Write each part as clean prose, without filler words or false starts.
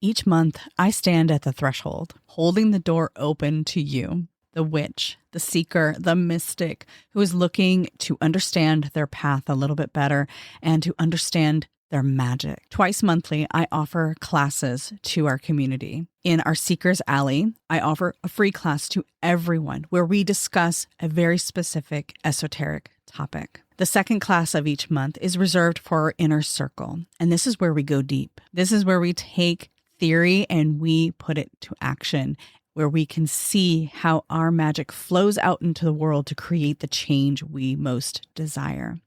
Each month, I stand at the threshold, holding the door open to you, the witch, the seeker, the mystic, who is looking to understand their path a little bit better and to understand their magic. Twice monthly, I offer classes to our community. In our Seekers Alley, I offer a free class to everyone where we discuss a very specific esoteric topic. The second class of each month is reserved for our inner circle, and this is where we go deep. This is where we take theory and we put it to action, where we can see how our magic flows out into the world to create the change we most desire.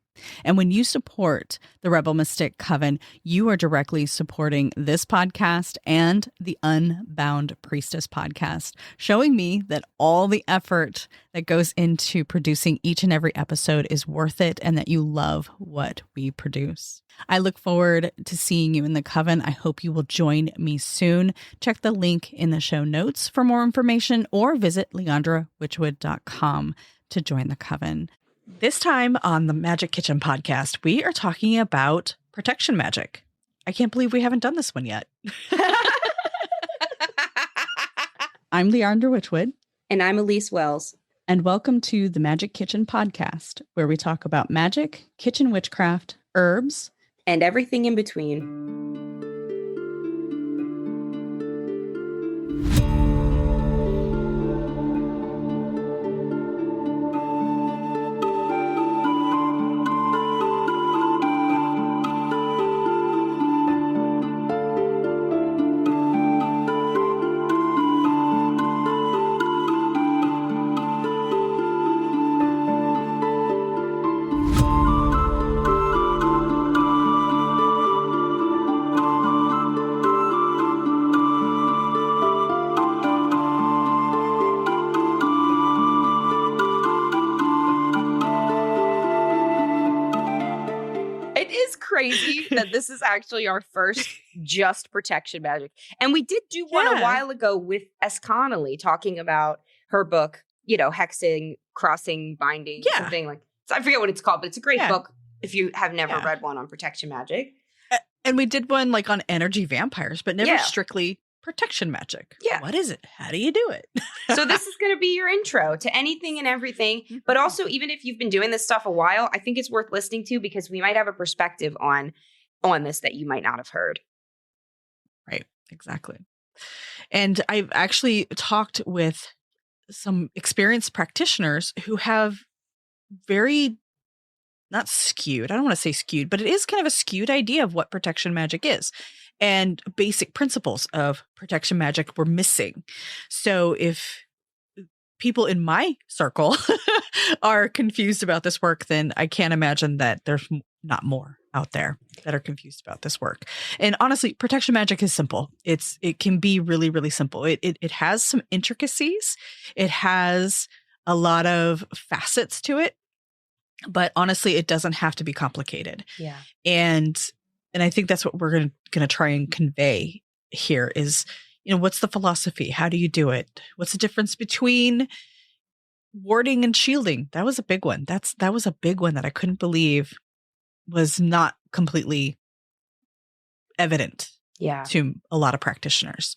And when you support the Rebel Mystic Coven, you are directly supporting this podcast and the Unbound Priestess podcast, showing me that all the effort that goes into producing each and every episode is worth it and that you love what we produce. I look forward to seeing you in the Coven. I hope you will join me soon. Check the link in the show notes for more information or visit leandrawitchwood.com to join the Coven. This time on the Magick Kitchen Podcast, we are talking about protection magic. I can't believe we haven't done this one yet. I'm Leandra Witchwood. And I'm Elyse Wells. And welcome to the Magick Kitchen Podcast, where we talk about magic, kitchen witchcraft, herbs, and everything in between. Crazy that this is actually our first just protection magic. And we did do one a while ago with S. Connolly talking about her book, hexing, crossing, binding, something like so I forget what it's called, but it's a great book if you have never read one on protection magic. And we did one like on energy vampires, but never strictly protection magic. Yeah. What is it? How do you do it? So this is going to be your intro to anything and everything. But also, even if you've been doing this stuff a while, I think it's worth listening to because we might have a perspective on this that you might not have heard. Right. Exactly. And I've actually talked with some experienced practitioners who have very not skewed. I don't want to say skewed, but it is kind of a skewed idea of what protection magic is. And basic principles of protection magic were missing. So if people in my circle are confused about this work, then I can't imagine that there's not more out there that are confused about this work. And honestly, protection magic is simple. It can be really, really simple. It has some intricacies. It has a lot of facets to it. But honestly, it doesn't have to be complicated. Yeah. And I think that's what we're going to try and convey here is, what's the philosophy? How do you do it? What's the difference between warding and shielding? That was a big one. That was a big one that I couldn't believe was not completely evident to a lot of practitioners.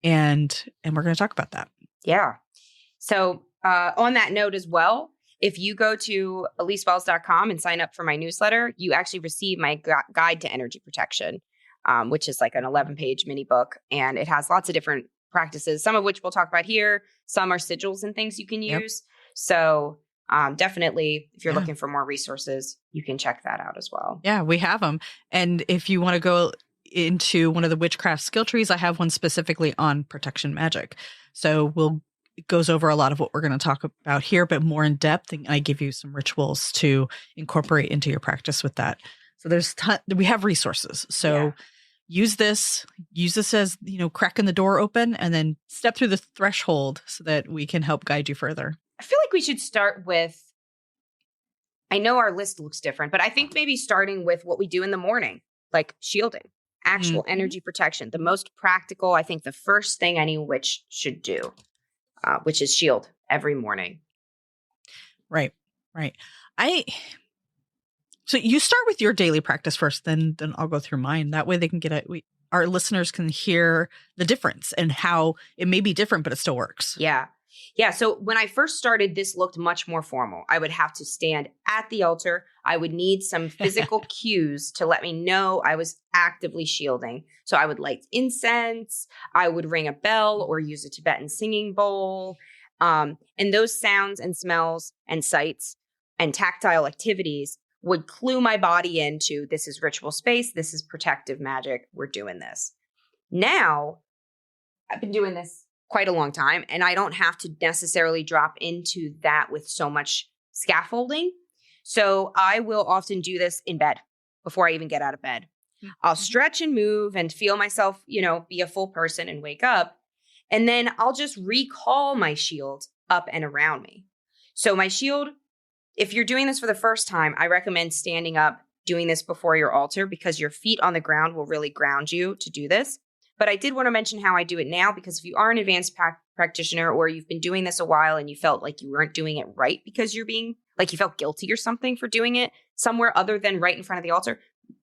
And we're going to talk about that. Yeah. So on that note as well, if you go to ElyseWells.com and sign up for my newsletter, you actually receive my guide to energy protection, which is like an 11-page mini book. And it has lots of different practices, some of which we'll talk about here. Some are sigils and things you can use. So definitely, if you're looking for more resources, you can check that out as well. Yeah, we have them. And if you want to go into one of the witchcraft skill trees, I have one specifically on protection magic. So it goes over a lot of what we're going to talk about here, but more in depth. And I give you some rituals to incorporate into your practice with that. So we have resources. So use this as, cracking the door open and then step through the threshold so that we can help guide you further. I feel like we should start with, I know our list looks different, but I think maybe starting with what we do in the morning, like shielding, actual energy protection, the most practical, I think the first thing any witch should do. Which is shield every morning. Right. So you start with your daily practice first, then I'll go through mine. That way they can get our listeners can hear the difference and how it may be different, but it still works. Yeah. Yeah. So when I first started, this looked much more formal. I would have to stand at the altar. I would need some physical cues to let me know I was actively shielding. So I would light incense, I would ring a bell or use a Tibetan singing bowl. And those sounds and smells and sights and tactile activities would clue my body into this is ritual space. This is protective magic. We're doing this. Now, I've been doing this quite a long time, and I don't have to necessarily drop into that with so much scaffolding. So I will often do this in bed before I even get out of bed. I'll stretch and move and feel myself, be a full person and wake up. And then I'll just recall my shield up and around me. So my shield, if you're doing this for the first time, I recommend standing up, doing this before your altar because your feet on the ground will really ground you to do this. But I did want to mention how I do it now, because if you are an advanced practitioner or you've been doing this a while and you felt like you weren't doing it right because you're being like you felt guilty or something for doing it somewhere other than right in front of the altar,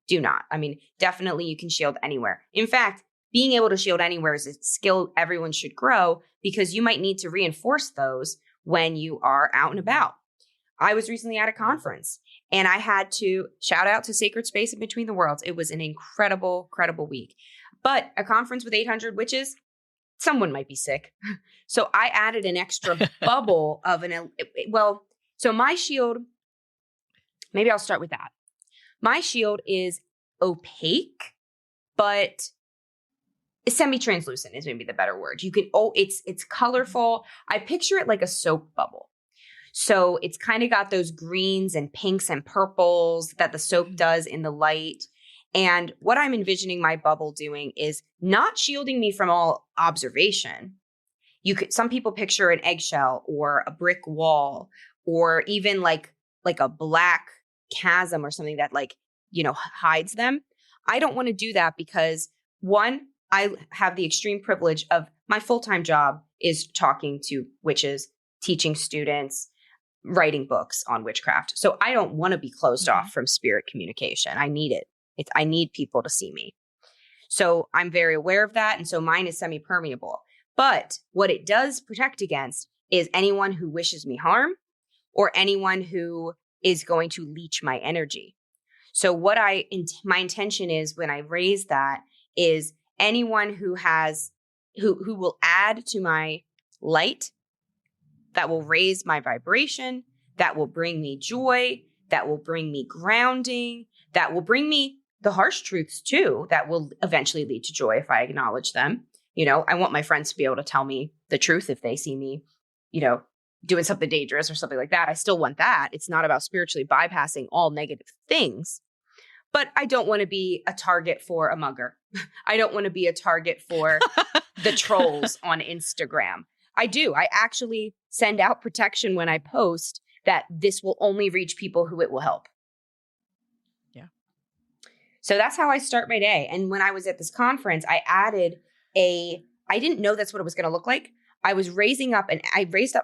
do not. I mean, definitely you can shield anywhere. In fact, being able to shield anywhere is a skill everyone should grow because you might need to reinforce those when you are out and about. I was recently at a conference and I had to shout out to Sacred Space in Between the Worlds. It was an incredible, incredible week. But a conference with 800 witches, someone might be sick. So I added an extra bubble of so my shield, maybe I'll start with that. My shield is opaque, but semi-translucent is maybe the better word. It's colorful. I picture it like a soap bubble. So it's kind of got those greens and pinks and purples that the soap does in the light. And what I'm envisioning my bubble doing is not shielding me from all observation. Some people picture an eggshell or a brick wall or even like a black chasm or something that hides them. I don't want to do that because one, I have the extreme privilege of my full-time job is talking to witches, teaching students, writing books on witchcraft. So I don't want to be closed off from spirit communication. I need it. I need people to see me. So I'm very aware of that. And so mine is semi-permeable. But what it does protect against is anyone who wishes me harm or anyone who is going to leech my energy. So what my intention is when I raise that is anyone who will add to my light, that will raise my vibration, that will bring me joy, that will bring me grounding, that will bring me the harsh truths too, that will eventually lead to joy if I acknowledge them. I want my friends to be able to tell me the truth if they see me, doing something dangerous or something like that. I still want that. It's not about spiritually bypassing all negative things. But I don't want to be a target for a mugger. I don't want to be a target for the trolls on Instagram. I do. I actually send out protection when I post that this will only reach people who it will help. Yeah. So that's how I start my day. And when I was at this conference, I added I didn't know that's what it was going to look like. I was raised up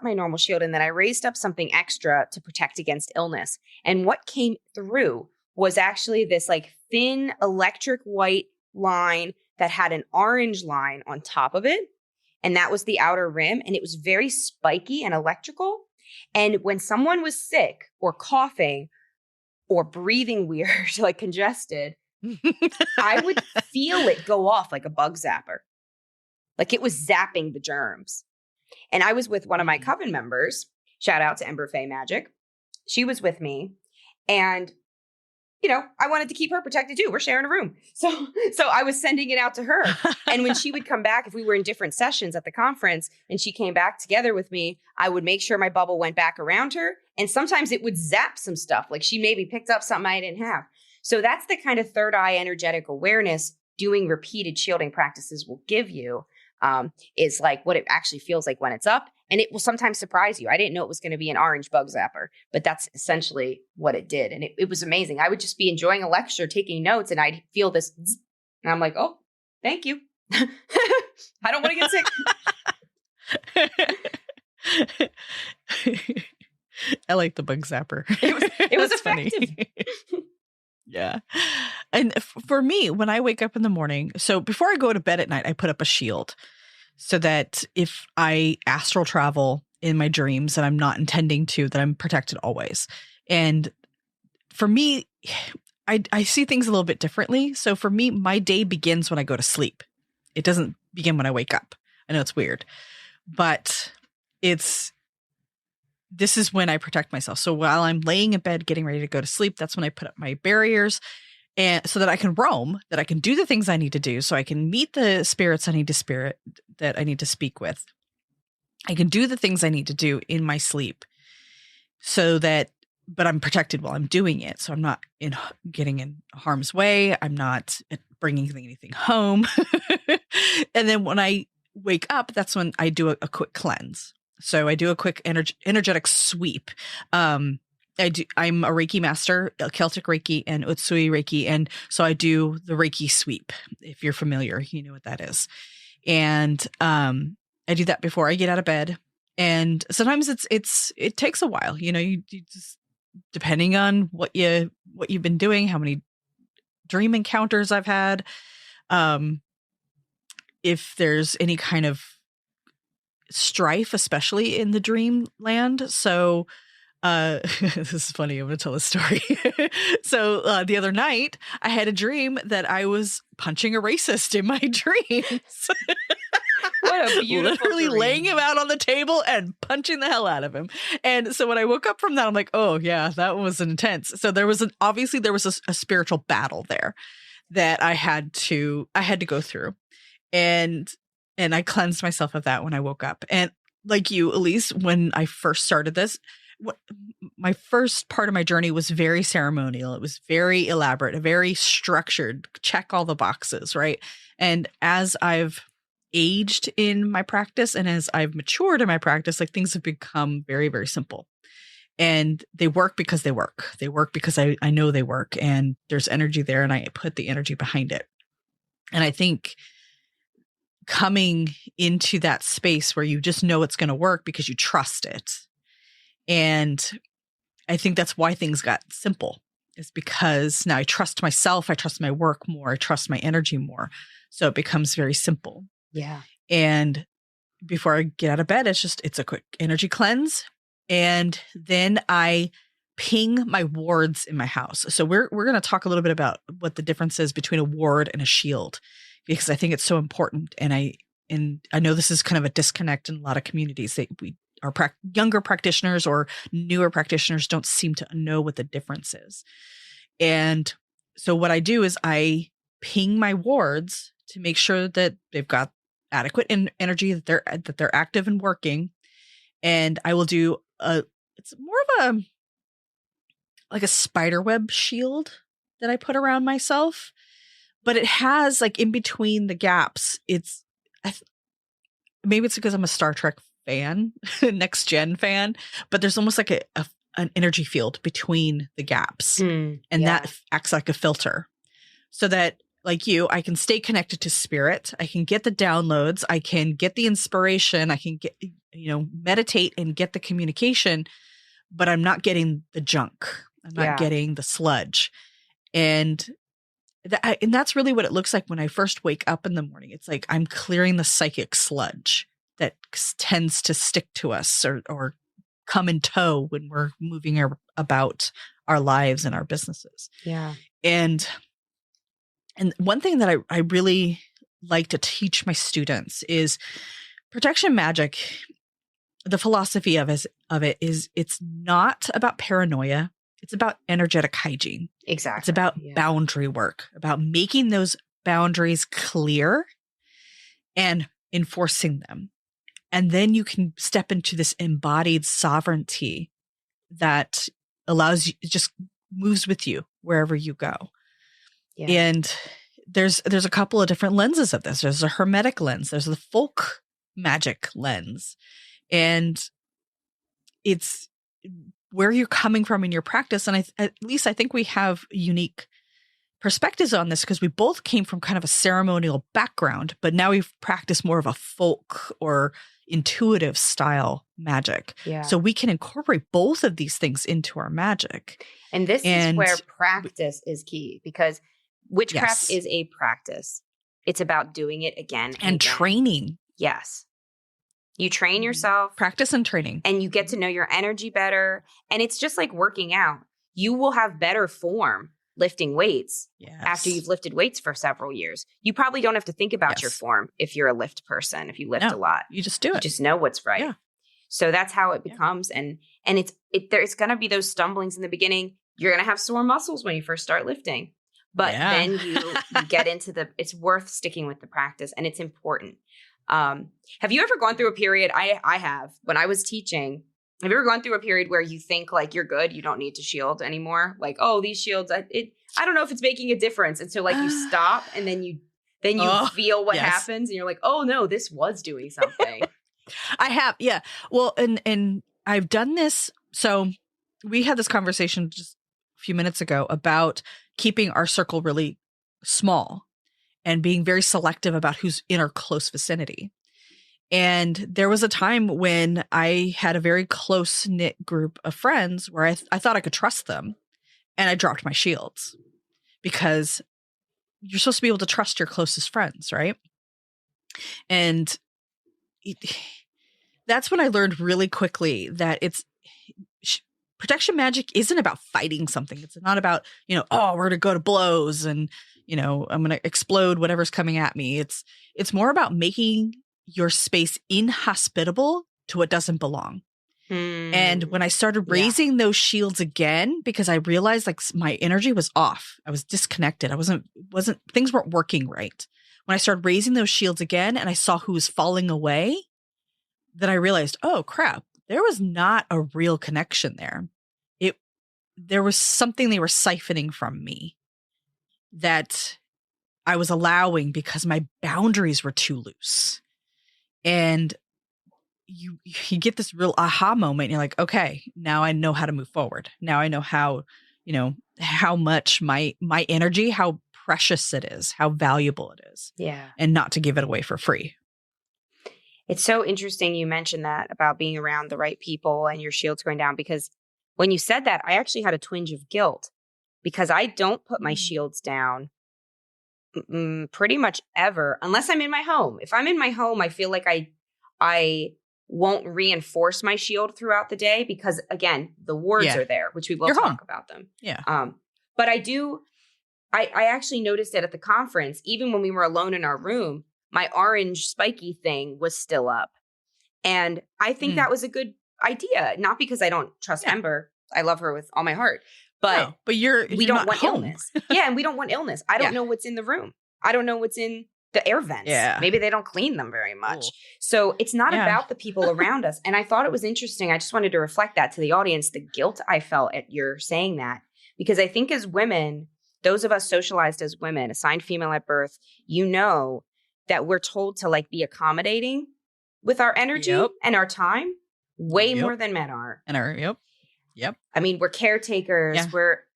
my normal shield and then I raised up something extra to protect against illness. And what came through was actually this thin electric white line that had an orange line on top of it. And that was the outer rim. And it was very spiky and electrical. And when someone was sick or coughing or breathing weird, congested, I would feel it go off like a bug zapper. Like it was zapping the germs. And I was with one of my coven members. Shout out to Ember Faye Magic. She was with me. And I wanted to keep her protected too. We're sharing a room. So I was sending it out to her. And when she would come back, if we were in different sessions at the conference and she came back together with me, I would make sure my bubble went back around her. And sometimes it would zap some stuff. Like she maybe picked up something I didn't have. So that's the kind of third eye energetic awareness doing repeated shielding practices will give you, is what it actually feels like when it's up. And it will sometimes surprise you. I didn't know it was going to be an orange bug zapper, but that's essentially what it did. And it was amazing. I would just be enjoying a lecture, taking notes, and I'd feel this. Zzz, and I'm like, oh, thank you. I don't want to get sick. I like the bug zapper. It was effective. Funny. Yeah. And for me, when I wake up in the morning, so before I go to bed at night, I put up a shield so that if I astral travel in my dreams and I'm not intending to, that I'm protected always. And for me, I see things a little bit differently. So for me, my day begins when I go to sleep. It doesn't begin when I wake up. I know it's weird, but this is when I protect myself. So while I'm laying in bed, getting ready to go to sleep, that's when I put up my barriers, and so that I can roam, that I can do the things I need to do. So I can meet the spirits that I need to speak with. I can do the things I need to do in my sleep but I'm protected while I'm doing it. So I'm not getting in harm's way. I'm not bringing anything home. And then when I wake up, that's when I do a quick cleanse. So I do a quick energetic sweep. I'm a Reiki master, Celtic Reiki and Utsui Reiki. And so I do the Reiki sweep. If you're familiar, you know what that is. And I do that before I get out of bed. And sometimes it takes a while, you just, depending on what you've been doing, how many dream encounters I've had, if there's any kind of strife, especially in the dream land. So this is funny. I'm going to tell a story. So the other night I had a dream that I was punching a racist in my dreams. What a beautiful Literally dream. laying him out on the table and punching the hell out of him. And so when I woke up from that, I'm like, oh yeah, that was intense. So there was a spiritual battle there that I had to go through. And I cleansed myself of that when I woke up. And like you, Elyse, when I first started this, my first part of my journey was very ceremonial. It was very elaborate, very structured, check all the boxes, right? And as I've aged in my practice and as I've matured in my practice, like things have become very, very simple. And they work because they work. They work because I know they work, and there's energy there, and I put the energy behind it. And I think coming into that space where you just know it's going to work because you trust it. And I think that's why things got simple, is because now I trust myself. I trust my work more. I trust my energy more. So it becomes very simple. Yeah. And before I get out of bed, it's a quick energy cleanse. And then I ping my wards in my house. So we're going to talk a little bit about what the difference is between a ward and a shield, because I think it's so important. And I know this is kind of a disconnect in a lot of communities that our younger practitioners or newer practitioners don't seem to know what the difference is. And so what I do is I ping my wards to make sure that they've got adequate energy, that they're active and working. And I will do it's more of a spider web shield that I put around myself, but it has like in between the gaps. Maybe it's because I'm a Star Trek fan, next gen fan, but there's almost like an energy field between the gaps, and that acts like a filter, so that like you, I can stay connected to spirit. I can get the downloads. I can get the inspiration. I can get, meditate and get the communication, but I'm not getting the junk. I'm not getting the sludge. And that's really what it looks like when I first wake up in the morning. It's like I'm clearing the psychic sludge that tends to stick to us or come in tow when we're moving about our lives and our businesses. Yeah. And one thing that I really like to teach my students is protection magic. The philosophy of it is it's not about paranoia. It's about energetic hygiene. Exactly. It's about boundary work, about making those boundaries clear and enforcing them. And then you can step into this embodied sovereignty that allows you, just moves with you wherever you go. Yeah. And there's a couple of different lenses of this. There's a hermetic lens. There's the folk magic lens. And it's where you're coming from in your practice. And at least I think we have unique perspectives on this because we both came from kind of a ceremonial background, but now we've practiced more of a folk or intuitive style magic. Yeah. So we can incorporate both of these things into our magic. And this is where practice is key, because witchcraft Yes. is a practice. It's about doing it again and again. Training. Yes. You train yourself. Practice and training. And you get to know your energy better. And it's just like working out. You will have better form lifting weights after you've lifted weights for several years. You probably don't have to think about your form if you're a lift person, if you lift a lot. You just do it. You just know what's right. Yeah. So that's how it becomes. And there's going to be those stumblings in the beginning. You're going to have sore muscles when you first start lifting. But then you get into it's worth sticking with the practice, and it's important. Have you ever gone through a period? I have. When I was teaching, have you ever gone through a period where you think like you're good, you don't need to shield anymore? Like, oh, these shields, I don't know if it's making a difference. And so like you stop and then you feel what happens and you're like, oh no, this was doing something. I have. Yeah. Well, and I've done this. So we had this conversation just a few minutes ago about keeping our circle really small and being very selective about who's in our close vicinity. And there was a time when I had a very close-knit group of friends where I thought I could trust them, and I dropped my shields because you're supposed to be able to trust your closest friends, right? And that's when I learned really quickly that protection magic isn't about fighting something. It's not about, we're going to go to blows and, I'm going to explode whatever's coming at me. It's more about making your space inhospitable to what doesn't belong. And when I started raising those shields again, because I realized like my energy was off, I was disconnected. I wasn't things weren't working right. When I started raising those shields again and I saw who was falling away, then I realized, oh crap, there was not a real connection there. There was something they were siphoning from me that I was allowing because my boundaries were too loose. And you get this real aha moment. And you're like, okay, now I know how to move forward. Now I know how much my energy, how precious it is, how valuable it is. Yeah. And not to give it away for free. It's so interesting you mentioned that about being around the right people and your shields going down, because when you said that, I actually had a twinge of guilt because I don't put my shields down pretty much ever unless I'm in my home. If I'm in my home, I feel like I won't reinforce my shield throughout the day because, again, the wards are there, which we will talk about them. Yeah. But I actually noticed it at the conference, even when we were alone in our room, my orange spiky thing was still up. And I think that was a good idea, not because I don't trust Ember. I love her with all my heart. But we don't want illness. And we don't want illness. I don't know what's in the room. I don't know what's in the air vents. Yeah. Maybe they don't clean them very much. Cool. So it's not about the people around us. And I thought it was interesting. I just wanted to reflect that to the audience, the guilt I felt at your saying that. Because I think as women, those of us socialized as women, assigned female at birth, that we're told to like be accommodating with our energy and our time way more than men are. And our, I mean, we're caretakers.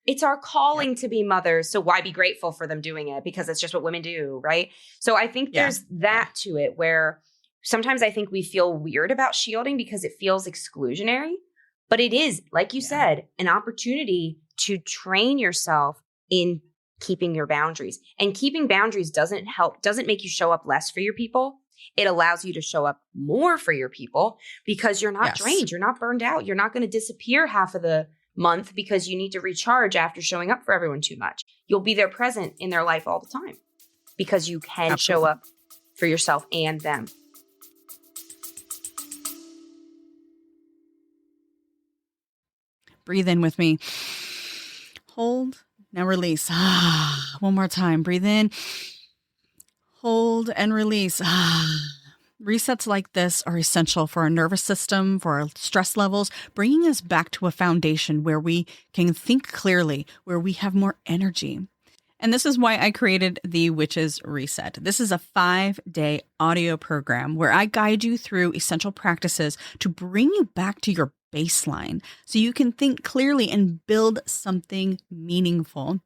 It's our calling to be mothers. So why be grateful for them doing it? Because it's just what women do, right? So I think there's that to it where sometimes I think we feel weird about shielding because it feels exclusionary. But it is, like you said, an opportunity to train yourself in keeping your boundaries. And keeping boundaries doesn't make you show up less for your people. It allows you to show up more for your people because you're not drained. You're not burned out. You're not going to disappear half of the month because you need to recharge after showing up for everyone too much. You'll be there present in their life all the time because you can show up for yourself and them. Breathe in with me. Hold. Now release. One more time. Breathe in. Hold and release. Resets like this are essential for our nervous system, for our stress levels, bringing us back to a foundation where we can think clearly, where we have more energy. And this is why I created the Witches Reset. This is a 5-day audio program where I guide you through essential practices to bring you back to your baseline so you can think clearly and build something meaningful.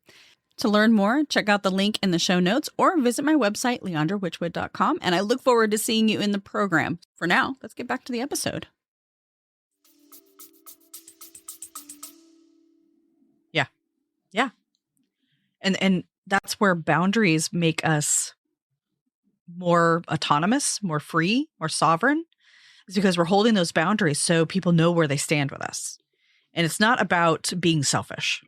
To learn more, check out the link in the show notes or visit my website, leandrawitchwood.com, and I look forward to seeing you in the program. For now, let's get back to the episode. Yeah. And that's where boundaries make us more autonomous, more free, more sovereign, is because we're holding those boundaries so people know where they stand with us. And it's not about being selfish.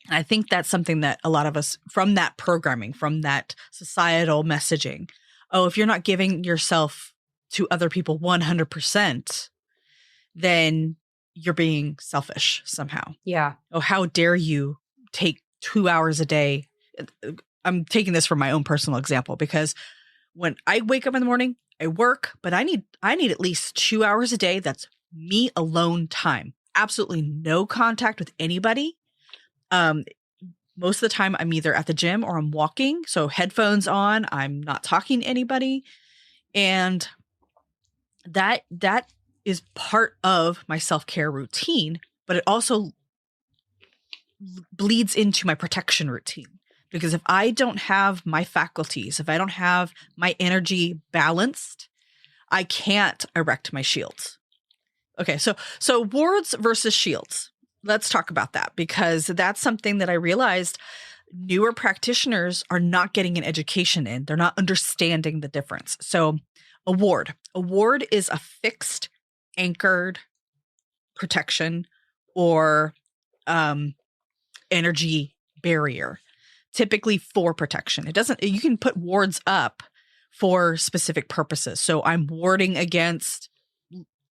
And I think that's something that a lot of us, from that programming, from that societal messaging, oh, if you're not giving yourself to other people 100%, then you're being selfish somehow. Yeah. Oh, how dare you take 2 hours a day? I'm taking this from my own personal example, because when I wake up in the morning, I work, but I need at least 2 hours a day. That's me alone time. Absolutely no contact with anybody. Most of the time I'm either at the gym or I'm walking. So headphones on, I'm not talking to anybody. And that is part of my self-care routine, but it also bleeds into my protection routine. Because if I don't have my faculties, if I don't have my energy balanced, I can't erect my shields. Okay, so wards versus shields. Let's talk about that, because that's something that I realized newer practitioners are not getting an education in. They're not understanding the difference. So a ward is a fixed, anchored protection or energy barrier, typically for protection. You can put wards up for specific purposes. So I'm warding against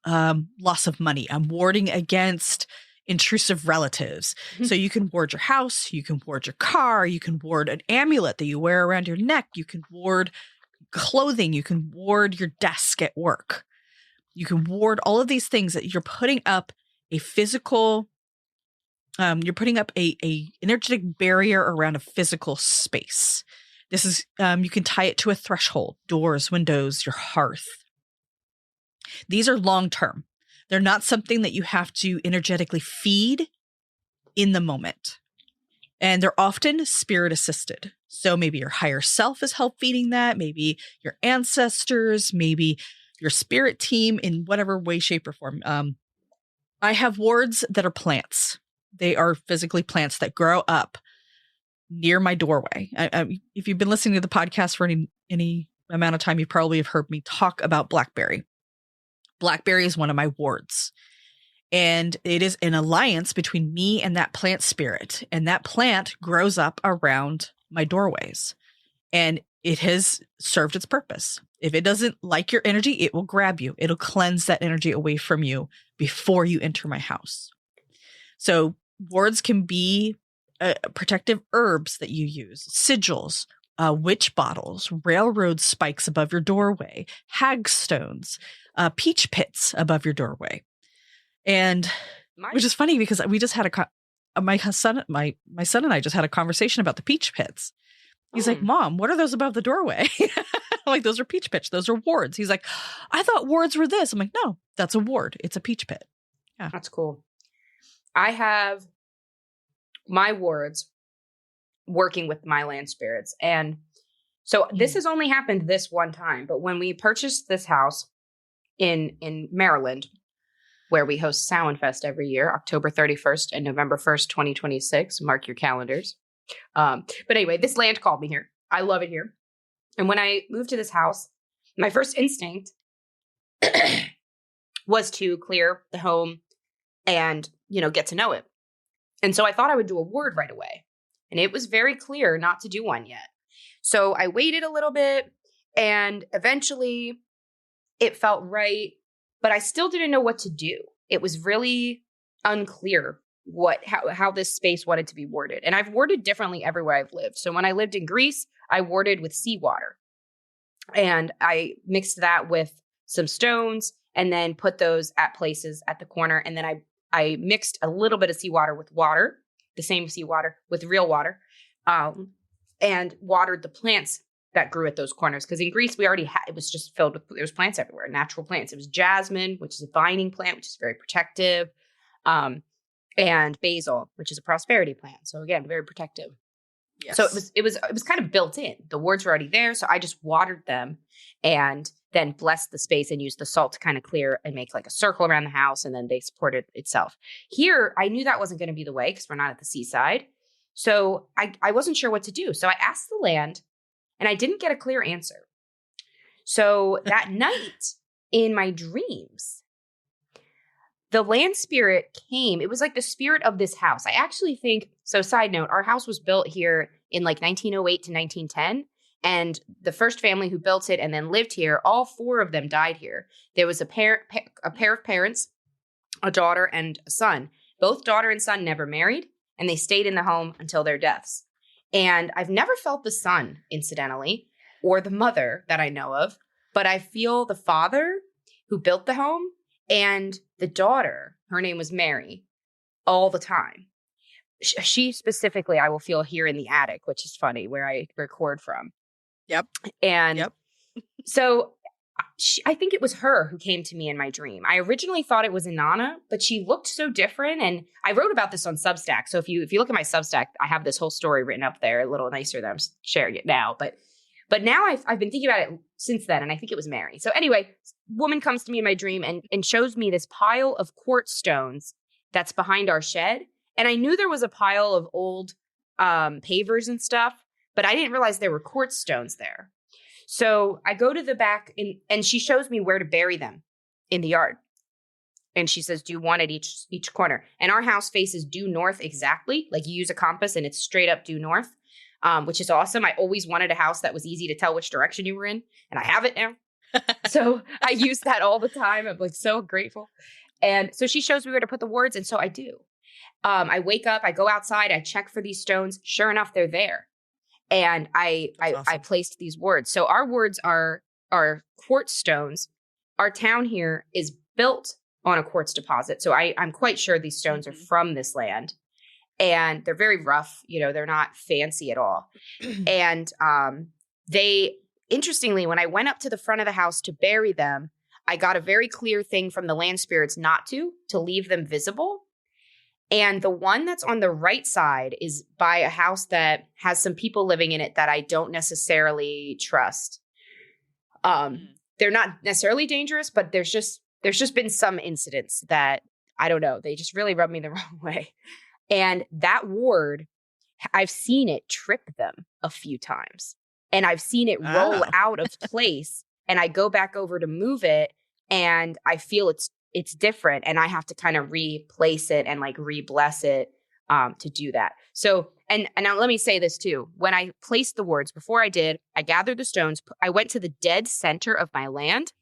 loss of money. I'm warding against intrusive relatives. So you can ward your house, you can ward your car, you can ward an amulet that you wear around your neck, you can ward clothing, you can ward your desk at work. You can ward all of these things that you're putting up a physical, you're putting up a energetic barrier around a physical space. This is, you can tie it to a threshold, doors, windows, your hearth. These are long-term. They're not something that you have to energetically feed in the moment. And they're often spirit assisted. So maybe your higher self is help feeding that. Maybe your ancestors, maybe your spirit team in whatever way, shape, or form. I have wards that are plants. They are physically plants that grow up near my doorway. If you've been listening to the podcast for any amount of time, you probably have heard me talk about blackberry. Blackberry is one of my wards, and it is an alliance between me and that plant spirit. And that plant grows up around my doorways, and it has served its purpose. If it doesn't like your energy, it will grab you. It'll cleanse that energy away from you before you enter my house. So wards can be protective herbs that you use, sigils, witch bottles, railroad spikes above your doorway, hagstones, peach pits above your doorway. And which is funny because we just had my son and I just had a conversation about the peach pits. He's like, Mom, what are those above the doorway? I'm like, those are peach pits. Those are wards. He's like, I thought wards were this. I'm like, no, that's a ward. It's a peach pit. Yeah. That's cool. I have my wards working with my land spirits. And so this has only happened this one time, but when we purchased this house in Maryland, where we host Samhain Fest every year, October 31st and November 1st, 2026, mark your calendars. But anyway, this land called me here. I love it here. And when I moved to this house, my first instinct was to clear the home and, get to know it. And so I thought I would do a ward right away. And it was very clear not to do one yet. So I waited a little bit, and eventually it felt right, but I still didn't know what to do. It was really unclear how this space wanted to be warded. And I've warded differently everywhere I've lived. So when I lived in Greece, I warded with seawater. And I mixed that with some stones and then put those at places at the corner. And then I mixed a little bit of seawater with water, the same seawater with real water, and watered the plants that grew at those corners. Because in Greece, we already had, it was just filled with, there was plants everywhere, natural plants. It was jasmine, which is a vining plant, which is very protective, and basil, which is a prosperity plant. So again, very protective. Yes. So it was kind of built in. The wards were already there. So I just watered them and then blessed the space and used the salt to kind of clear and make like a circle around the house. And then they supported itself. Here, I knew that wasn't going to be the way because we're not at the seaside. So I wasn't sure what to do. So I asked the land and I didn't get a clear answer. So that night in my dreams, the land spirit came. It was like the spirit of this house. I actually think, so side note, our house was built here in like 1908 to 1910. And the first family who built it and then lived here, all 4 of them died here. There was a pair of parents, a daughter and a son. Both daughter and son never married, and they stayed in the home until their deaths. And I've never felt the son, incidentally, or the mother that I know of, but I feel the father who built the home and the daughter, her name was Mary, all the time. She specifically, I will feel here in the attic, which is funny, where I record from. Yep. And so I think it was her who came to me in my dream. I originally thought it was Inanna, but she looked so different. And I wrote about this on Substack. So if you look at my Substack, I have this whole story written up there, a little nicer than I'm sharing it now. But now I've been thinking about it since then, and I think it was Mary. So anyway, woman comes to me in my dream and shows me this pile of quartz stones that's behind our shed. And I knew there was a pile of old pavers and stuff, but I didn't realize there were quartz stones there. So I go to the back and she shows me where to bury them in the yard. And she says, do one at each corner. And our house faces due north exactly. Like you use a compass and it's straight up due north, which is awesome. I always wanted a house that was easy to tell which direction you were in. And I have it now. So I use that all the time. I'm like so grateful. And so she shows me where to put the wards. And so I do. I wake up, I go outside, I check for these stones. Sure enough, they're there. And I placed these wards. So our wards are quartz stones. Our town here is built on a quartz deposit. So I'm quite sure these stones are from this land. And they're very rough. You know, they're not fancy at all. And they, interestingly, when I went up to the front of the house to bury them, I got a very clear thing from the land spirits not to leave them visible. And the one that's on the right side is by a house that has some people living in it that I don't necessarily trust. They're not necessarily dangerous, but there's just been some incidents that, I don't know, they just really rub me the wrong way. And that ward, I've seen it trip them a few times. And I've seen it roll out of place. And I go back over to move it and I feel it's different. And I have to kind of replace it and like re-bless it to do that. So, and now let me say this too. When I placed the wards, before I did, I gathered the stones. I went to the dead center of my land.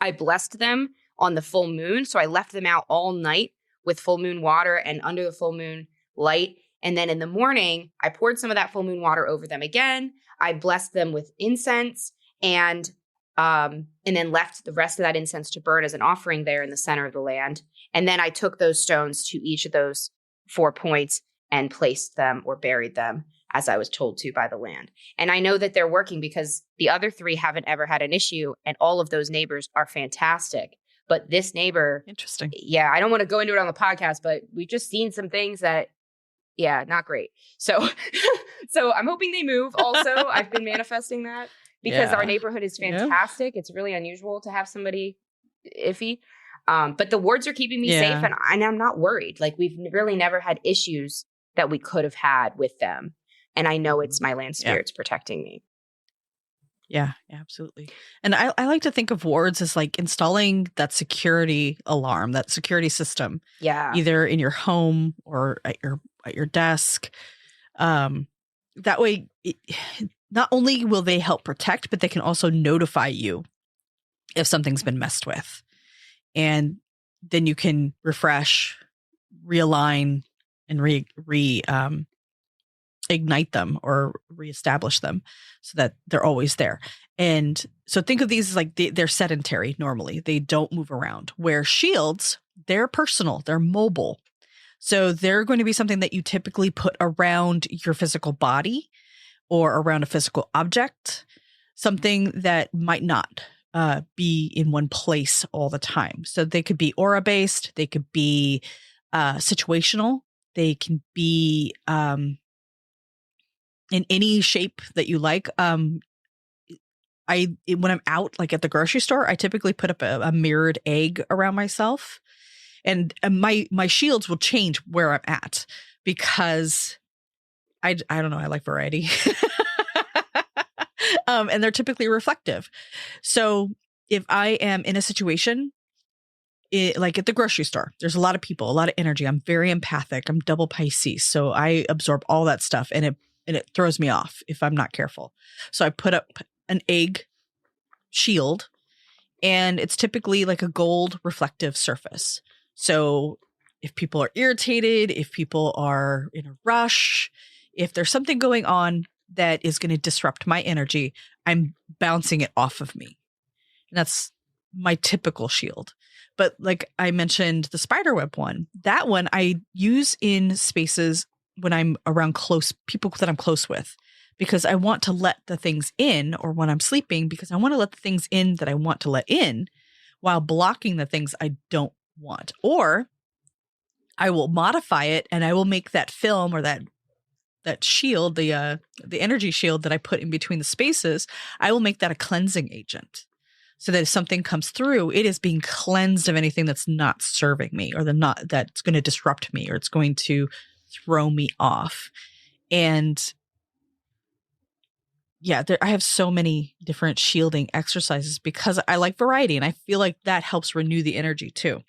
I blessed them on the full moon. So I left them out all night with full moon water and under the full moon light. And then in the morning, I poured some of that full moon water over them again. I blessed them with incense and then left the rest of that incense to burn as an offering there in the center of the land. And then I took those stones to each of those 4 points and placed them or buried them as I was told to by the land. And I know that they're working because the other 3 haven't ever had an issue and all of those neighbors are fantastic. But this neighbor, interesting. Yeah, I don't want to go into it on the podcast, but we've just seen some things that, yeah, not great. So, so I'm hoping they move. Also, I've been manifesting that because our neighborhood is fantastic. It's really unusual to have somebody iffy. But the wards are keeping me safe and I'm not worried. Like we've really never had issues that we could have had with them. And I know it's my land spirits protecting me. Yeah, absolutely. And I like to think of wards as like installing that security alarm, that security system. Yeah. Either in your home or at your desk. That way, not only will they help protect, but they can also notify you if something's been messed with. And then you can refresh, realign, and ignite them or reestablish them so that they're always there. And so think of these as like they're sedentary normally. They don't move around. Where shields, they're personal, they're mobile. So they're going to be something that you typically put around your physical body or around a physical object, something that might not be in one place all the time. So they could be aura-based, they could be situational, they can be in any shape that you like. When I'm out, like at the grocery store, I typically put up a mirrored egg around myself, and my shields will change where I'm at because I don't know. I like variety. And they're typically reflective. So if I am in a situation, like at the grocery store, there's a lot of people, a lot of energy. I'm very empathic. I'm double Pisces. So I absorb all that stuff, and it throws me off if I'm not careful. So I put up an egg shield, and it's typically like a gold reflective surface. So if people are irritated, if people are in a rush, if there's something going on that is going to disrupt my energy, I'm bouncing it off of me. And that's my typical shield. But like I mentioned, the spiderweb one, that one I use in spaces when I'm around people that I'm close with, because I want to let the things in, or when I'm sleeping, because I want to let the things in that I want to let in while blocking the things I don't want. Or I will modify it, and I will make that film or that shield, the energy shield that I put in between the spaces, I will make that a cleansing agent. So that if something comes through, it is being cleansed of anything that's not serving me, or that's going to disrupt me, or it's going to throw me off. And yeah, I have so many different shielding exercises because I like variety, and I feel like that helps renew the energy too.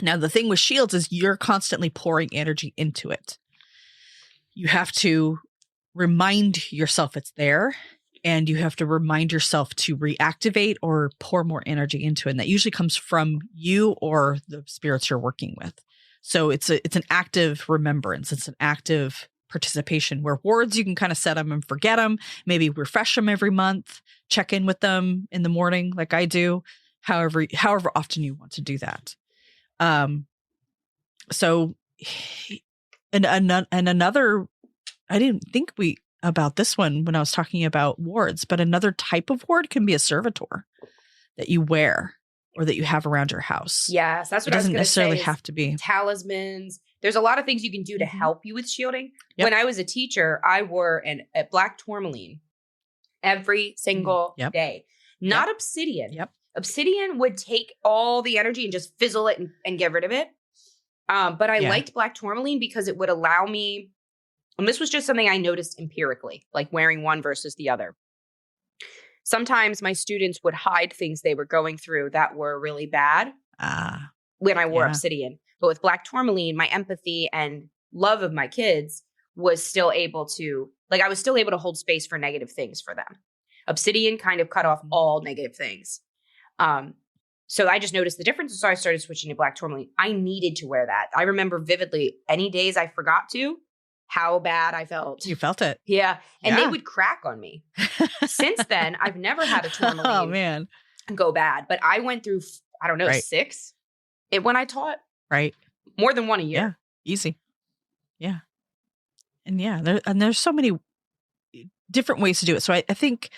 Now, the thing with shields is you're constantly pouring energy into it. You have to remind yourself it's there, and you have to remind yourself to reactivate or pour more energy into it. And that usually comes from you or the spirits you're working with. So it's an active remembrance. It's an active participation, where wards, you can kind of set them and forget them, maybe refresh them every month, check in with them in the morning like I do, however often you want to do that. So and another, I didn't think about this one when I was talking about wards, but another type of ward can be a servitor that you wear or that you have around your house. Yes, that's what it I was doesn't going to say. necessarily have to be Talismans. There's a lot of things you can do to help you with shielding. Yep. When I was a teacher, I wore a black tourmaline every single day. Not obsidian. Yep. Obsidian would take all the energy and just fizzle it and get rid of it. But I liked black tourmaline because it would allow me, and this was just something I noticed empirically, like wearing one versus the other. Sometimes my students would hide things they were going through that were really bad when I wore obsidian. But with black tourmaline, my empathy and love of my kids was still able to, I was still able to hold space for negative things for them. Obsidian kind of cut off all negative things. So I just noticed the difference. So I started switching to black tourmaline. I needed to wear that. I remember vividly any days I forgot to, how bad I felt. You felt it. Yeah. And they would crack on me. Since then, I've never had a tourmaline go bad. But I went through, 6 when I taught. Right. More than one a year. Yeah. Easy. Yeah. And there's so many different ways to do it. So I think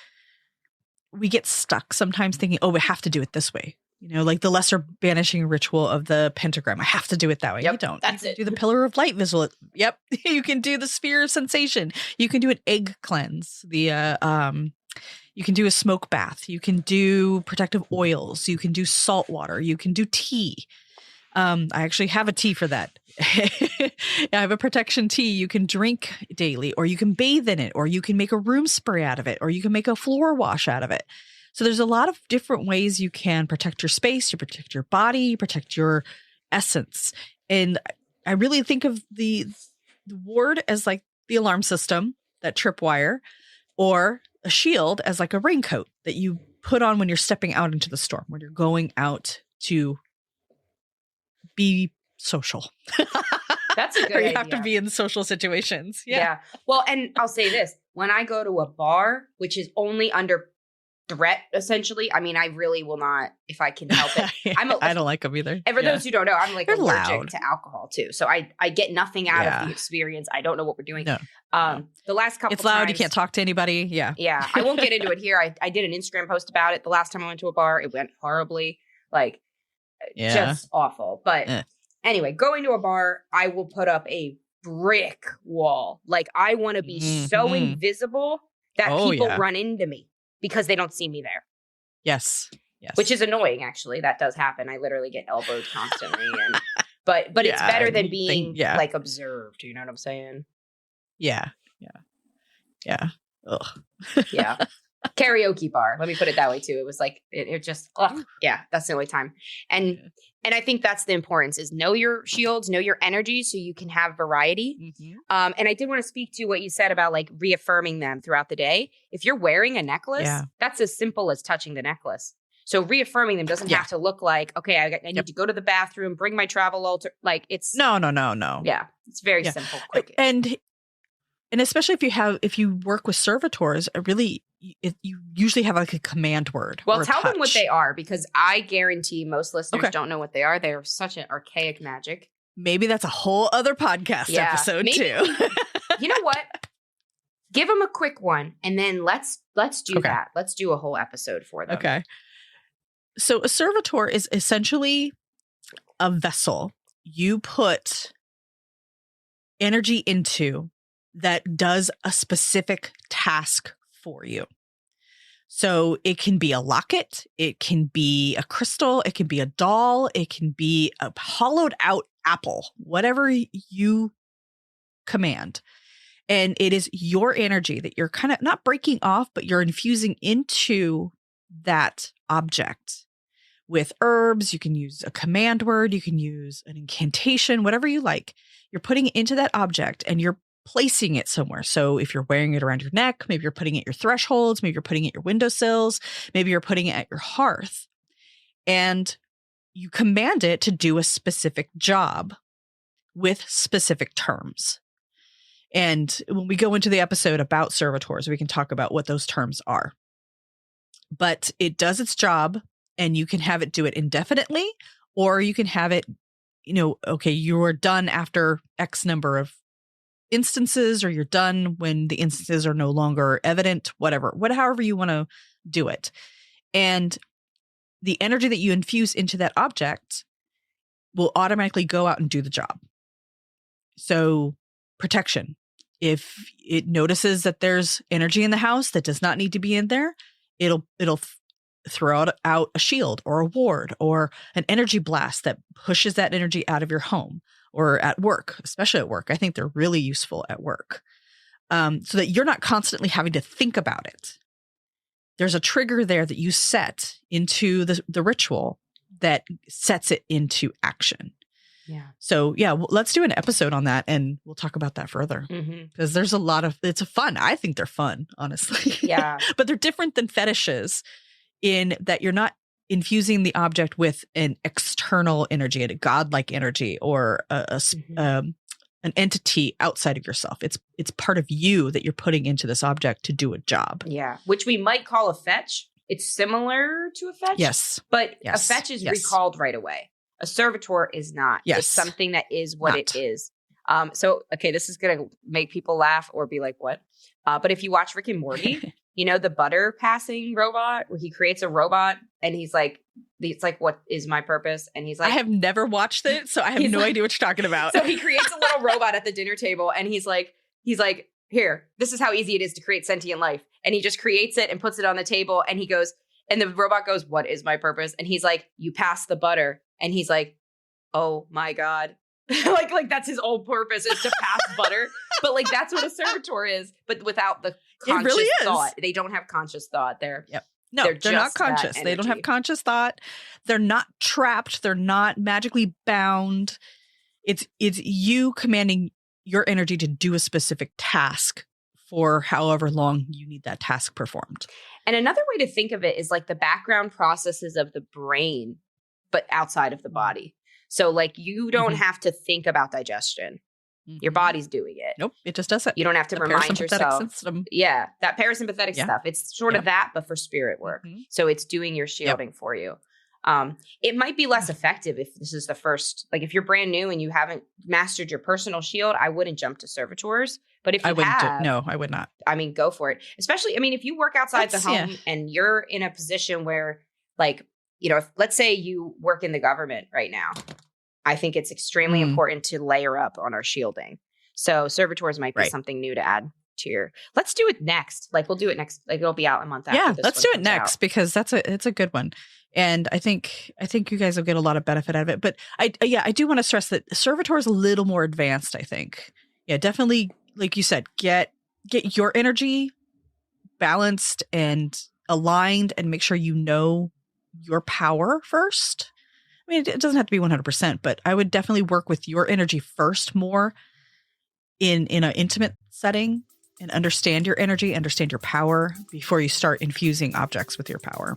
we get stuck sometimes thinking, we have to do it this way. Like the lesser banishing ritual of the pentagram. I have to do it that way. Yep, you don't. That's you it. Do the pillar of light visual. Yep. You can do the sphere of sensation. You can do an egg cleanse. You can do a smoke bath. You can do protective oils. You can do salt water. You can do tea. I actually have a tea for that. I have a protection tea you can drink daily, or you can bathe in it, or you can make a room spray out of it, or you can make a floor wash out of it. So there's a lot of different ways you can protect your space, you protect your body, you protect your essence. And I really think of the ward as like the alarm system, that tripwire, or a shield as like a raincoat that you put on when you're stepping out into the storm, when you're going out to be social. That's a good or you idea. have to be in social situations. Yeah. Well, and I'll say this. When I go to a bar, which is only under threat, essentially, I mean, I really will not, if I can help it. I don't like them either. And for those who don't know, I'm They're allergic loud. to alcohol too. So I get nothing out of the experience. I don't know what we're doing. No. The last couple it's loud. times, You can't talk to anybody. Yeah. Yeah. I won't get into it here. I did an Instagram post about it. The last time I went to a bar, it went horribly, just awful. But anyway, going to a bar, I will put up a brick wall. Like I want to be so invisible that people run into me because they don't see me there. Yes. Yes. Which is annoying, actually. That does happen. I literally get elbowed constantly. But it's better than being like observed. You know what I'm saying? Yeah. Yeah. Ugh. Yeah. Karaoke bar. Let me put it that way too. It was like it just that's the only time. And I think that's the importance is know your shields, know your energy so you can have variety. And I did want to speak to what you said about like reaffirming them throughout the day. If you're wearing a necklace, that's as simple as touching the necklace. So reaffirming them doesn't have to look like, okay, I need to go to the bathroom, bring my travel altar. Like it's no. Yeah. It's very simple, quick. And especially if you work with servitors, you usually have like a command word. Well, tell them what they are, because I guarantee most listeners don't know what they are. They are such an archaic magic. Maybe that's a whole other podcast episode too. You know what? Give them a quick one, and then let's do that. Let's do a whole episode for them. Okay. So a servitor is essentially a vessel you put energy into that does a specific task for you. So it can be a locket, it can be a crystal, it can be a doll, it can be a hollowed out apple, whatever you command. And it is your energy that you're kind of not breaking off, but you're infusing into that object with herbs. You can use a command word, you can use an incantation, whatever you like. You're putting it into that object and you're placing it somewhere. So if you're wearing it around your neck, maybe you're putting it at your thresholds, maybe you're putting it at your windowsills, maybe you're putting it at your hearth. And you command it to do a specific job with specific terms. And when we go into the episode about servitors, we can talk about what those terms are. But it does its job, and you can have it do it indefinitely, or you can have it, okay, you're done after X number of instances, or you're done when the instances are no longer evident, however you want to do it. And the energy that you infuse into that object will automatically go out and do the job. So protection. If it notices that there's energy in the house that does not need to be in there, it'll throw out a shield or a ward or an energy blast that pushes that energy out of your home or at work, especially at work. I think they're really useful at work, so that you're not constantly having to think about it. There's a trigger there that you set into the ritual that sets it into action. Yeah. So let's do an episode on that, and we'll talk about that further, because there's a lot of, it's fun. I think they're fun, honestly. Yeah. But they're different than fetishes in that you're not infusing the object with an external energy, a godlike energy, or an entity outside of yourself. It's part of you that you're putting into this object to do a job. Yeah. Which we might call a fetch. It's similar to a fetch. Yes. But a fetch is recalled right away. A servitor is not. Yes. It's something that is what it is. This is going to make people laugh or be like, what? But if you watch Rick and Morty, the butter passing robot where he creates a robot and he's like, it's like, what is my purpose? And he's like, I have never watched it, so I have no idea what you're talking about. So he creates a little robot at the dinner table and he's like, here, this is how easy it is to create sentient life. And he just creates it and puts it on the table and he goes, and the robot goes, what is my purpose? And he's like, you pass the butter. And he's like, oh my God. like that's his whole purpose is to pass butter. But like, that's what a servitor is, but without the conscious thought. They don't have conscious thought. They're not conscious. They don't have conscious thought. They're not trapped. They're not magically bound. It's you commanding your energy to do a specific task for however long you need that task performed. And another way to think of it is like the background processes of the brain, but outside of the body. So like you don't have to think about digestion. Your body's doing it. Nope. It just does it. You don't have to remind yourself. System. Yeah. That parasympathetic stuff. It's sort of that, but for spirit work. So it's doing your shielding for you. It might be less effective if this is the first, like if you're brand new and you haven't mastered your personal shield, I wouldn't jump to servitors. But if you I would not. I mean, go for it. Especially, if you work outside the home and you're in a position where like, if, let's say you work in the government right now, I think it's extremely important to layer up on our shielding. So servitors might be something new to add to your. Let's do it next. Like we'll do it next. Like it'll be out a month after. Yeah, this let's one do it comes next out. because it's a good one. And I think you guys will get a lot of benefit out of it. But I do want to stress that servitor is a little more advanced, I think. Yeah, definitely, like you said, get your energy balanced and aligned and make sure you know your power first. I mean, it doesn't have to be 100%, but I would definitely work with your energy first more in an intimate setting and understand your energy, understand your power before you start infusing objects with your power.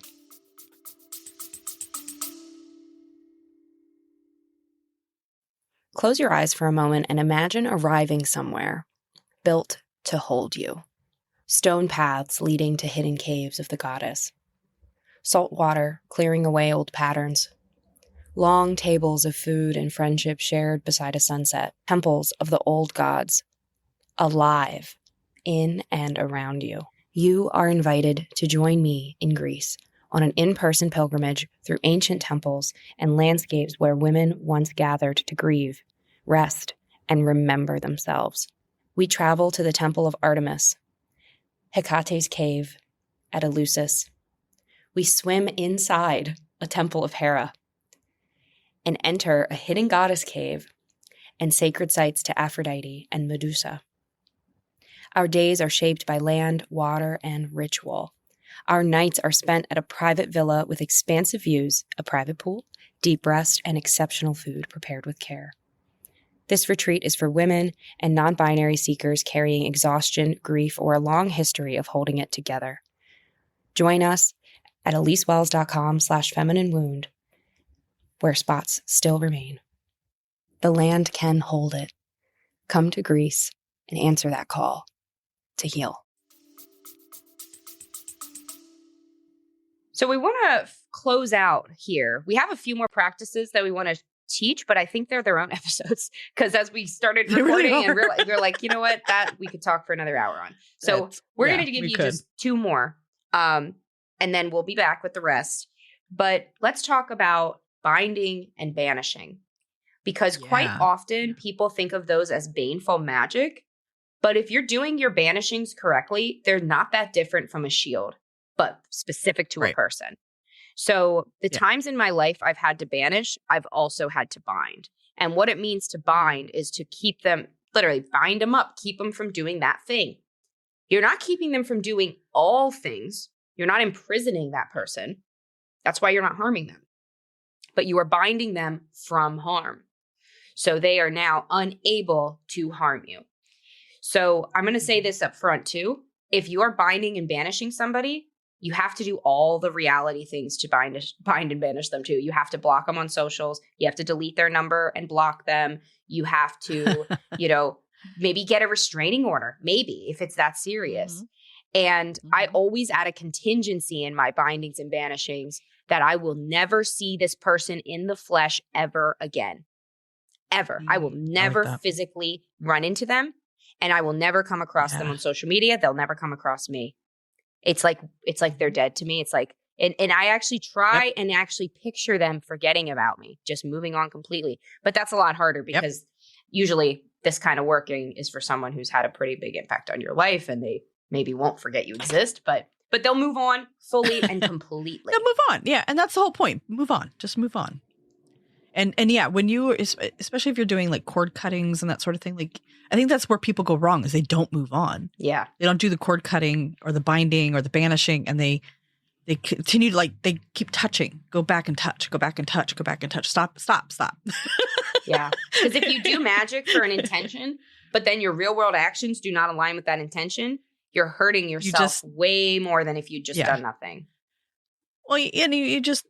Close your eyes for a moment and imagine arriving somewhere built to hold you. Stone paths leading to hidden caves of the goddess. Salt water clearing away old patterns. Long tables of food and friendship shared beside a sunset. Temples of the old gods. Alive in and around you. You are invited to join me in Greece on an in-person pilgrimage through ancient temples and landscapes where women once gathered to grieve, rest, and remember themselves. We travel to the Temple of Artemis, Hecate's cave at Elyse. We swim inside a temple of Hera and enter a hidden goddess cave and sacred sites to Aphrodite and Medusa. Our days are shaped by land, water, and ritual. Our nights are spent at a private villa with expansive views, a private pool, deep rest, and exceptional food prepared with care. This retreat is for women and non-binary seekers carrying exhaustion, grief, or a long history of holding it together. Join us at ElyseWells.com/feminine wound, where spots still remain. The land can hold it. Come to Greece and answer that call to heal. So we want to close out here. We have a few more practices that we want to teach, but I think they're their own episodes because as we started recording and realized, we're like, you know what, that we could talk for another hour on. So we're going to give you just two more, and then we'll be back with the rest. But let's talk about binding and banishing, because quite often people think of those as baneful magic. But if you're doing your banishings correctly, they're not that different from a shield, but specific to a person. So the times in my life I've had to banish, I've also had to bind. And what it means to bind is to keep them, literally bind them up, keep them from doing that thing. You're not keeping them from doing all things. You're not imprisoning that person. That's why you're not harming them. But you are binding them from harm. So they are now unable to harm you. So I'm going to say this up front too. If you are binding and banishing somebody, you have to do all the reality things to bind and banish them too. You have to block them on socials. You have to delete their number and block them. You have to, maybe get a restraining order, maybe if it's that serious. And I always add a contingency in my bindings and banishings that I will never see this person in the flesh ever again. Ever. I will never physically run into them. And I will never come across them on social media. They'll never come across me. It's like they're dead to me. It's like, and I actually try and actually picture them forgetting about me, just moving on completely. But that's a lot harder because usually this kind of working is for someone who's had a pretty big impact on your life and they maybe won't forget you exist, but they'll move on fully and completely. They'll move on. Yeah. And that's the whole point. Move on. Just move on. And yeah, when you, especially if you're doing like cord cuttings and that sort of thing, like I think that's where people go wrong is they don't move on. Yeah. They don't do the cord cutting or the binding or the banishing. And they continue to they keep touching, go back and touch, go back and touch, go back and touch. Stop. Yeah. Because if you do magic for an intention, but then your real world actions do not align with that intention, you're hurting yourself way more than if you just done nothing. Well, and you just,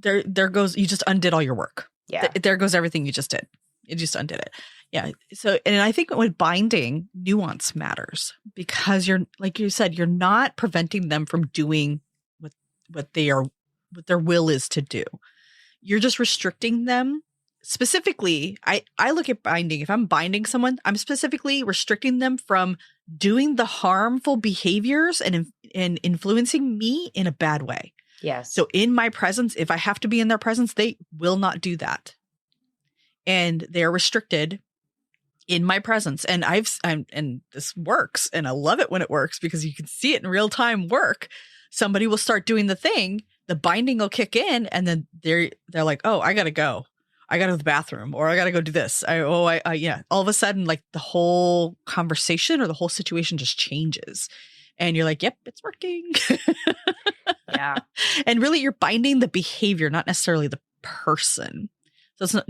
there goes, you just undid all your work. Yeah. There goes everything you just did. You just undid it. Yeah. So, and I think with binding, nuance matters because you're, like you said, you're not preventing them from doing what their will is to do. You're just restricting them. Specifically, I look at binding. If I'm binding someone, I'm specifically restricting them from doing the harmful behaviors and influencing me in a bad way. Yes. So in my presence, if I have to be in their presence, they will not do that. And they're restricted in my presence. And and this works. And I love it when it works because you can see it in real time work. Somebody will start doing the thing, the binding will kick in, and then they're like, oh, I got to go. I got to go to the bathroom, or I got to go do this. Yeah. All of a sudden, like the whole conversation or the whole situation just changes. And you're like, yep, it's working. Yeah. And really you're binding the behavior, not necessarily the person.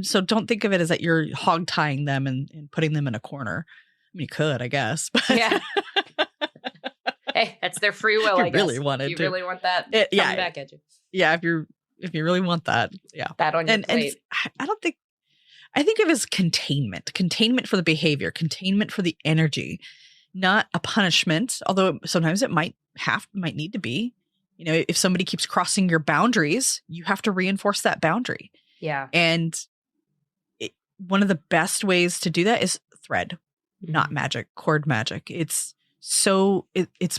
So don't think of it as that you're hog tying them and putting them in a corner. I mean, you could, I guess. But Yeah. Hey, that's their free will, I guess. Really wanted you to. really want that coming back at you. Yeah, if you really want that. Yeah. That on your plate. And I think of it as containment for the behavior, containment for the energy, not a punishment, although sometimes it might need to be. You know, if somebody keeps crossing your boundaries, you have to reinforce that boundary. Yeah. And one of the best ways to do that is thread, not magic, cord magic. It's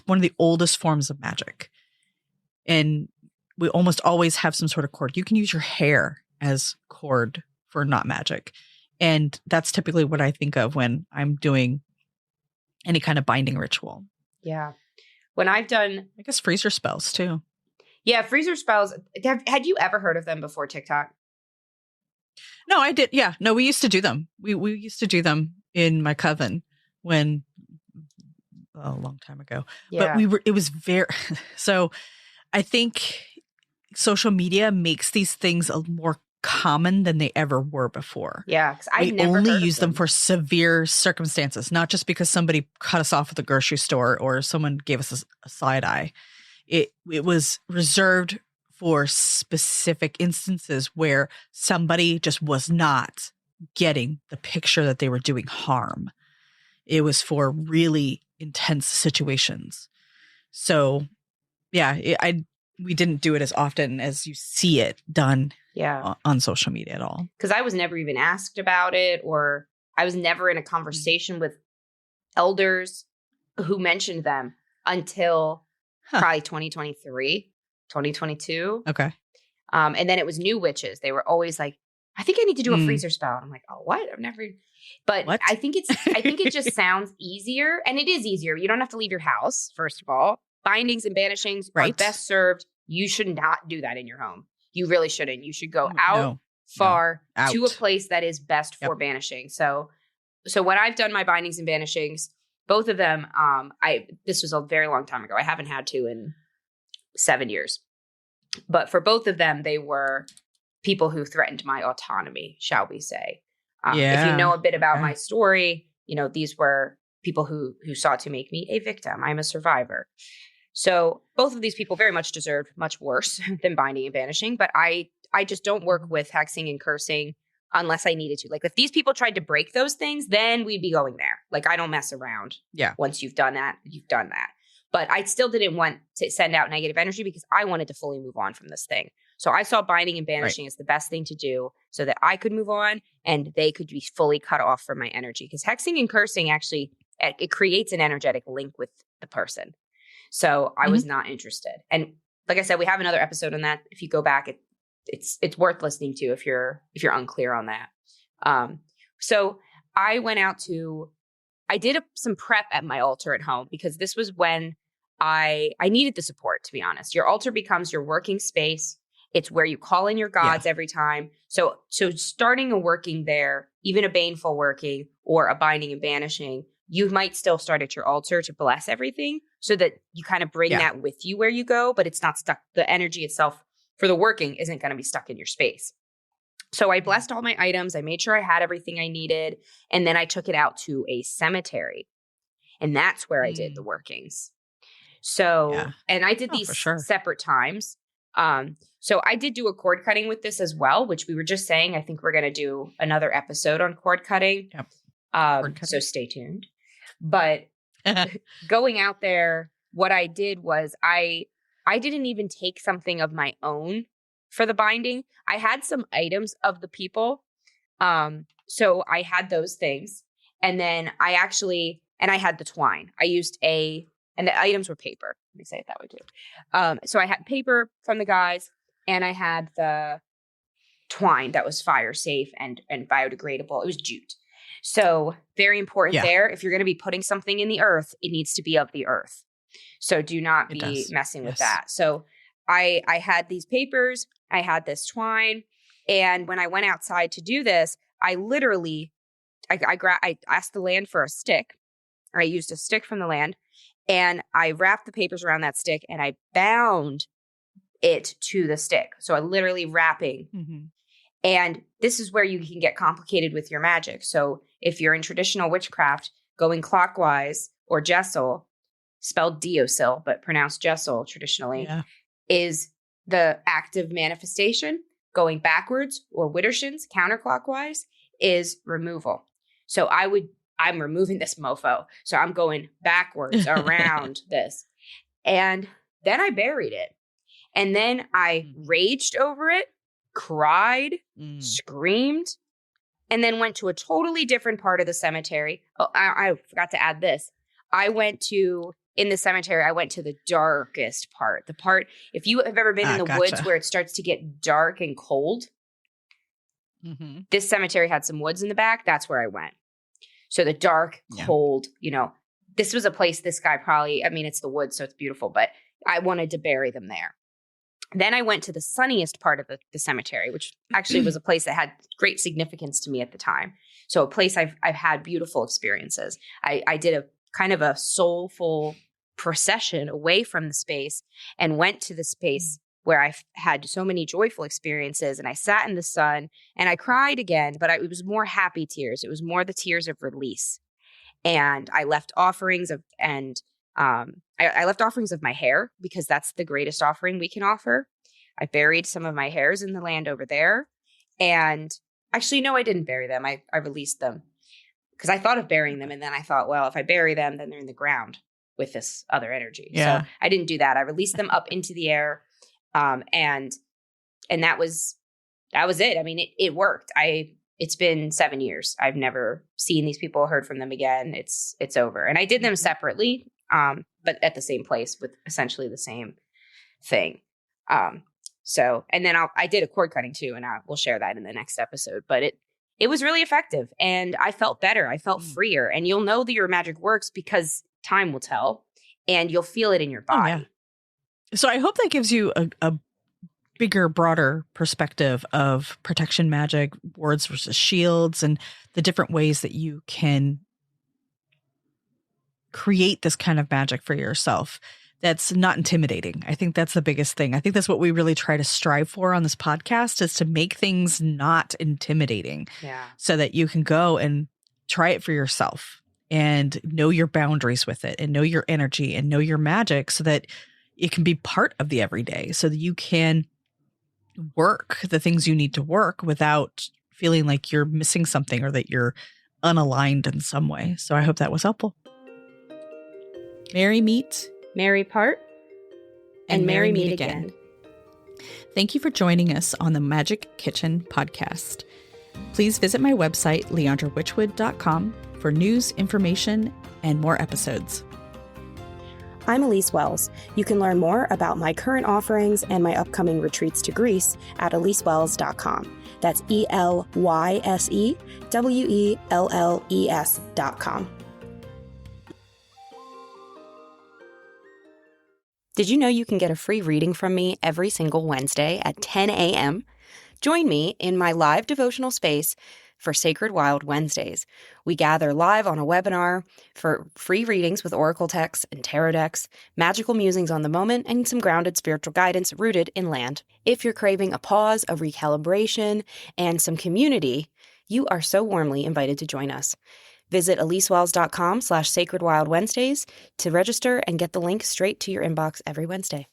one of the oldest forms of magic. And we almost always have some sort of cord. You can use your hair as cord for not magic. And that's typically what I think of when I'm doing any kind of binding ritual. Yeah. When I've done, I guess, freezer spells too. Yeah, freezer spells. Had you ever heard of them before TikTok? No, I did. Yeah. No, we used to do them. We used to do them in my coven a long time ago. Yeah. But it was very, so I think social media makes these things more common than they ever were before. Yeah. We only use them for severe circumstances, not just because somebody cut us off at the grocery store or someone gave us a side eye. It was reserved for specific instances where somebody just was not getting the picture that they were doing harm. It was for really intense situations. So, yeah, we didn't do it as often as you see it done on social media at all. Because I was never even asked about it, or I was never in a conversation with elders who mentioned them until probably 2023, 2022. Okay. And then it was new witches. They were always like, I think I need to do a freezer spell. And I'm like, oh, what? I've never. But what? I think it just sounds easier. And it is easier. You don't have to leave your house, first of all. Bindings and banishings are best served. You should not do that in your home. You really shouldn't. You should go out to a place that is best for banishing. So when I've done my bindings and banishings, both of them, this was a very long time ago. I haven't had to in 7 years. But for both of them, they were people who threatened my autonomy, shall we say. If you know a bit about my story, you know, these were people who sought to make me a victim. I'm a survivor. So both of these people very much deserved much worse than binding and banishing. But I just don't work with hexing and cursing unless I needed to. Like if these people tried to break those things, then we'd be going there. Like I don't mess around. Yeah. Once you've done that, you've done that. But I still didn't want to send out negative energy because I wanted to fully move on from this thing. So I saw binding and banishing as the best thing to do so that I could move on and they could be fully cut off from my energy. Because hexing and cursing actually, it creates an energetic link with the person. So I was not interested. And like I said, we have another episode on that. If you go back, it's worth listening to if you're unclear on that. So I went out I did some prep at my altar at home because this was when I needed the support, to be honest. Your altar becomes your working space. It's where you call in your gods every time. So starting a working there, even a baneful working or a binding and banishing, you might still start at your altar to bless everything so that you kind of bring that with you where you go, but it's not stuck. The energy itself for the working isn't going to be stuck in your space. So I blessed all my items. I made sure I had everything I needed. And then I took it out to a cemetery. And that's where I did the workings. So, and I did these separate times. So I did do a cord cutting with this as well, which we were just saying, I think we're going to do another episode on cord cutting. Yep. So stay tuned. But going out there, what I did was I didn't even take something of my own for the binding. I had some items of the people. So I had those things. And then I had the twine. I used and the items were paper. Let me say it that way too. So I had paper from the guys and I had the twine that was fire safe and biodegradable. It was jute. So very important Yeah. there. If you're going to be putting something in the earth, it needs to be of the earth. So do not It be does. messing with Yes. that. So I had these papers, I had this twine, and when I went outside to do this, I literally, I asked the land for a stick, or I used a stick from the land, and I wrapped the papers around that stick and I bound it to the stick. So I literally wrapping. Mm-hmm. And this is where you can get complicated with your magic. So if you're in traditional witchcraft, going clockwise or jessel, spelled deosil, but pronounced jessel traditionally, is the active manifestation. Going backwards or widdershins, counterclockwise, is removal. So I'm removing this mofo. So I'm going backwards around this. And then I buried it. And then I raged over it, cried, screamed, and then went to a totally different part of the cemetery. Oh, I forgot to add this. In the cemetery, I went to the darkest part. The part, if you have ever been in the woods where it starts to get dark and cold, this cemetery had some woods in the back. That's where I went. So the dark, cold, this was a place this guy probably, it's the woods, so it's beautiful, but I wanted to bury them there. Then I went to the sunniest part of the cemetery, which actually was a place that had great significance to me at the time. So a place I've had beautiful experiences. I did a kind of a soulful procession away from the space and went to the space where I had so many joyful experiences, and I sat in the sun and I cried again, but it was more happy tears. It was more the tears of release. And I left offerings I left offerings of my hair, because that's the greatest offering we can offer. I buried some of my hairs in the land over there. And actually, no, I didn't bury them. I released them because I thought of burying them. And then I thought, well, if I bury them, then they're in the ground with this other energy. Yeah. So I didn't do that. I released them up into the air. And that was it. It worked. It's been 7 years. I've never seen these people, heard from them again. It's over. And I did them separately, but at the same place with essentially the same thing. And then I did a cord cutting too, and we'll share that in the next episode. But it was really effective, and I felt better. I felt freer, and you'll know that your magic works because time will tell, and you'll feel it in your body. Oh, yeah. So I hope that gives you a bigger, broader perspective of protection magic, wards versus shields, and the different ways that you can create this kind of magic for yourself that's not intimidating. I think that's the biggest thing. I think that's what we really try to strive for on this podcast, is to make things not intimidating. Yeah. So that you can go and try it for yourself and know your boundaries with it and know your energy and know your magic, so that it can be part of the everyday, so that you can work the things you need to work without feeling like you're missing something or that you're unaligned in some way. So I hope that was helpful. Merry meet, Merry part, and merry meet again. Thank you for joining us on the Magick Kitchen Podcast. Please visit my website, leandrawitchwood.com, for news, information, and more episodes. I'm Elyse Wells. You can learn more about my current offerings and my upcoming retreats to Greece at ElyseWells.com. That's ELYSEWELLES.com. Did you know you can get a free reading from me every single Wednesday at 10 a.m.? Join me in my live devotional space for Sacred Wild Wednesdays. We gather live on a webinar for free readings with oracle texts and tarot decks, magical musings on the moment, and some grounded spiritual guidance rooted in land. If you're craving a pause, a recalibration, and some community, you are so warmly invited to join us. Visit ElyseWells.com/SacredWildWednesdays to register and get the link straight to your inbox every Wednesday.